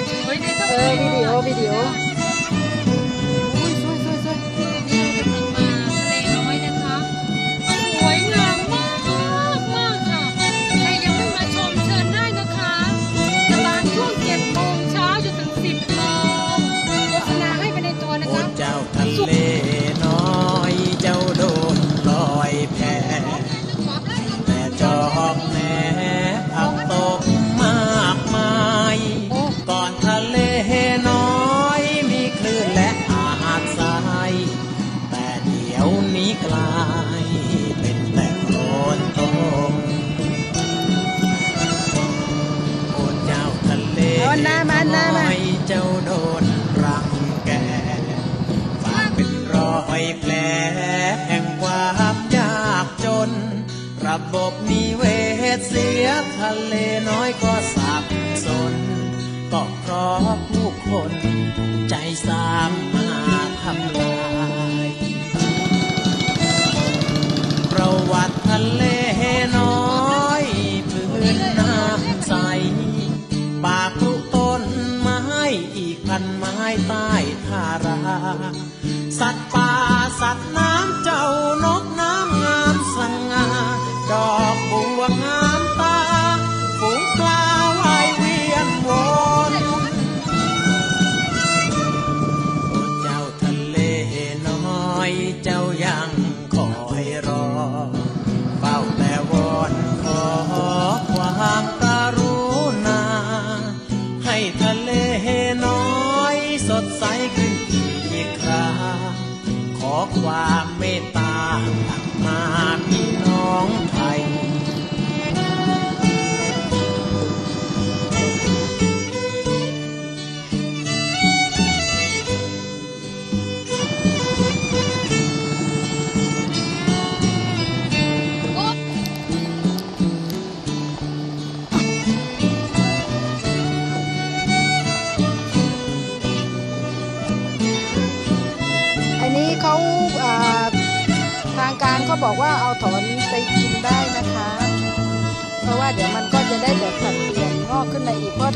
วิดีโออุ้ยสวยนี่เรากำลังมาทะเลน้อยนะคะสวยงามมากค่ะใครยังไม่มาชมเชิญได้นะคะจะบานช่วง7 โมงเช้าจนถึง10 โมงโฆษณาให้ไปในตัวนะ โอ้ คะ เจ้าทะเลน้อยเจ้าโดนลอยแพแต่จอกแหนผักตกมากมายก่อนทะเลน้อยมีคลื่นและหาดทรายแต่เดี๋ยวนี้กลายเป็นแต่โคลนตมโอ้เจ้าทะเลน้อยเจ้าโดนรังแกฝากเป็นรอยแผลแห่งความยากจนระบบนิเวศเสียทะเลน้อยก็สับสนก็เพราะผู้คนใจสามมาทำลายประวัติทะเลน้อยพื้นน้ำใสป่าพรุต้นไม้อีกพันไม้ใต้ทาราสัตว์ป่าสัตว์น้ำเจ้านกน้ำงามสง่าดอกบัวงามตาฝูงปลาว่ายเวียนวนโอ้เจ้าทะเลน้อยเจ้ายังคอยรอเฝ้าแต่วอนขอความกรุณาให้ทะเลน้อยสดใสขึ้นอีกคราขอความเมตตามาพี่น้องไทยอันนี้เขาทางการเขาบอกว่าเอาถอนไปกินได้นะคะเพราะว่าเดี๋ยวมันก็จะได้แบบสัดเปลี่ยนงอกขึ้นมาอีกเพราะ